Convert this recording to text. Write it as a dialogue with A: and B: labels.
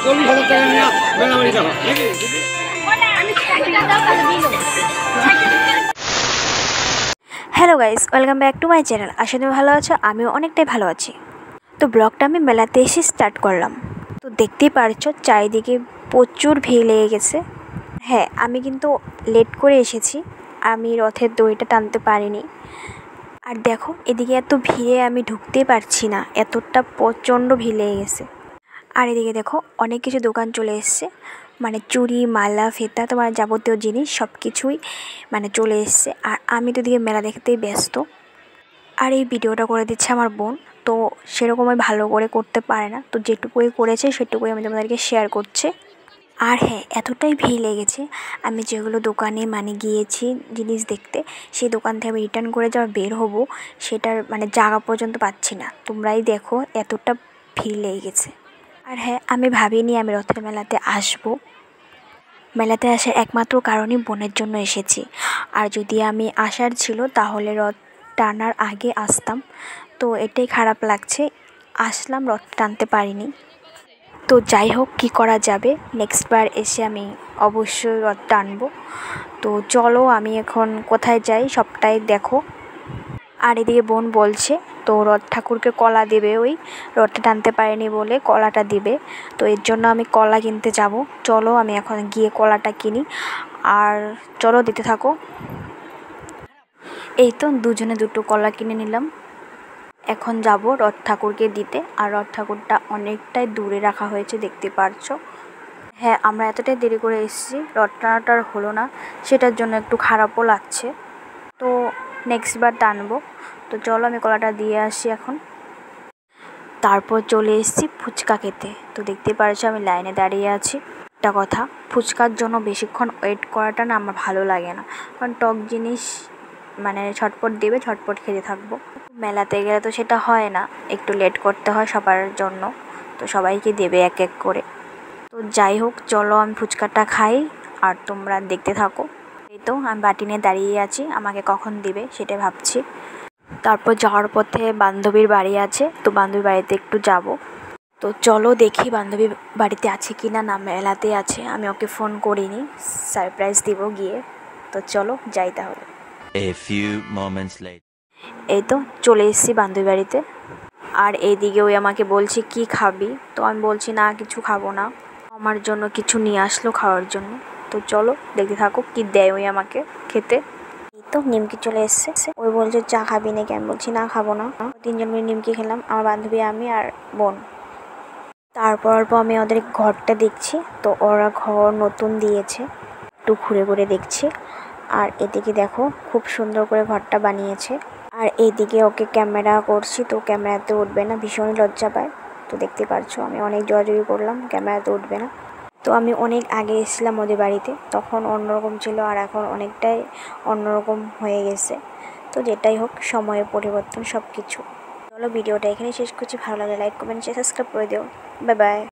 A: 40,000 টাকা নিয়ে মেলা বাড়ি যাবো নাকি?
B: Hello guys, welcome back to my channel. আশা তুমি ভালো আছো, আমিও অনেকটাই ভালো আছি। তো ব্লগটা আমি মেলাতে এসে স্টার্ট করলাম। তো দেখতেই পারছো চারিদিকে প্রচুর ভিড় লেগে গেছে। হ্যাঁ, আমি কিন্তু লেট করে এসেছি, আমি রথের দড়িটা টানতে পারিনি। আর দেখো এদিকে এত ভিড়ে আমি ঢুকতেই পারছি না, এতটা প্রচণ্ড ভিড় লেগে গেছে। আর এদিকে দেখো অনেক কিছু দোকান চলে এসছে, মানে চুড়ি, মালা, ফেতা, তোমার যাবতীয় জিনিস সব কিছুই মানে চলে এসছে। আর আমি তো এদিকে মেলা দেখতেই ব্যস্ত। আর এই ভিডিওটা করে দিচ্ছে আমার বোন, তো সেরকমই ভালো করে করতে পারে না, তো যেটুকুই করেছে সেটুকুই আমি তোমাদেরকে শেয়ার করছি। আর হ্যাঁ, এতটাই ভিড় লেগেছে, আমি যেগুলো দোকানে মানে গিয়েছি জিনিস দেখতে, সেই দোকান থেকে আমি রিটার্ন করে যাওয়া বের হব, সেটার মানে জায়গা পর্যন্ত পাচ্ছি না। তোমরাই দেখো এতটা ভিড় লেগে গেছে। আর হ্যাঁ, আমি ভাবিনি আমি রথের মেলাতে আসবো। মেলাতে আসার একমাত্র কারণই বোনের জন্য এসেছি। আর যদি আমি আসার ছিল তাহলে রথ টানার আগে আসতাম, তো এটাই খারাপ লাগছে, আসলাম রথ টানতে পারিনি। তো যাই হোক, কী করা যাবে, নেক্সট বার এসে আমি অবশ্যই রথ টানবো। তো চলো আমি এখন কোথায় যাই সবটাই দেখো। আর এদিকে বোন বলছে তো রথ ঠাকুরকে কলা দেবে, ওই রথটা টানতে পারেনি বলে কলাটা দিবে, তো এর জন্য আমি কলা কিনতে যাব। চলো আমি এখন গিয়ে কলাটা কিনি, আর চলো দিতে থাকো। এই তো দুজনে দুটো কলা কিনে নিলাম, এখন যাব রথ ঠাকুরকে দিতে। আর রথ ঠাকুরটা অনেকটাই দূরে রাখা হয়েছে, দেখতে পারছো। হ্যাঁ, আমরা এতটাই দেরি করে এসেছি, রথ টানাটার হলো না, সেটার জন্য একটু খারাপও লাগছে। তো নেক্সট বার টানবো। তো চলো আমি কলাটা দিয়ে আসি এখন। তারপর চলে এসেছি ফুচকা খেতে। তো দেখতে পারছো আমি লাইনে দাঁড়িয়ে আছি। একটা কথা, ফুচকার জন্য বেশিক্ষণ ওয়েট করাটা না আমার ভালো লাগে না, কারণ টক জিনিস মানে ঝটপট দেবে, ঝটপট খেতে থাকবো। মেলাতে গেলে তো সেটা হয় না, একটু লেট করতে হয় সবার জন্য, তো সবাইকে দেবে এক এক করে। তো যাই হোক, চলো আমি ফুচকাটা খাই আর তোমরা দেখতে থাকো। এই তো আমি বাটি নিয়ে দাঁড়িয়ে আছি, আমাকে কখন দিবে সেটাই ভাবছি। তারপর যাওয়ার পথে বান্ধবীর বাড়ি আছে, তো বান্ধবীর বাড়িতে একটু যাব। তো চলো দেখি বান্ধবী বাড়িতে আছে কি না, না মেলাতে আছে, আমি ওকে ফোন করিনি, সারপ্রাইজ দিব গিয়ে। তো চলো যাই তাহলে।
C: A few moments later.
B: এই তো চলে এসেছি বান্ধবী বাড়িতে। আর এইদিকে ওই আমাকে বলছে কি খাবি, তো আমি বলছি না কিছু খাবো না, আমার জন্য কিছু নিয়ে আসলো খাওয়ার জন্য। তো চলো দেখতে থাকো কি দেয় ওই আমাকে খেতে। এই তো নিমকি চলে এসছে, ওই বলছে চা খাবি নাকি, আমি বলছি না খাবো না। তিনজন মিলে নিমকি খেলাম, আমার বান্ধবী, আমি আর বোন। তারপর অল্প আমি ওদের ঘরটা দেখছি, তো ওরা ঘর নতুন দিয়েছে, একটু ঘুরে ঘুরে দেখছি। আর এদিকে দেখো খুব সুন্দর করে ঘরটা বানিয়েছে। আর এইদিকে ওকে ক্যামেরা করছি, তো ক্যামেরাতে উঠবে না, ভীষণই লজ্জা পায়। তো দেখতে পারছো আমি অনেক জোরাজুরি করলাম, ক্যামেরাতে উঠবে না। তো আমি অনেক আগে এসেছিলাম ওদের বাড়িতে, তখন অন্যরকম ছিল, আর এখন অনেকটাই অন্যরকম হয়ে গেছে। তো যেটাই হোক, সময়ের পরিবর্তন সব কিছু। চলো ভিডিওটা এখানেই শেষ করছি, ভালো লাগলে লাইক, কমেন্ট, সাবস্ক্রাইব করে দিও। Bye bye.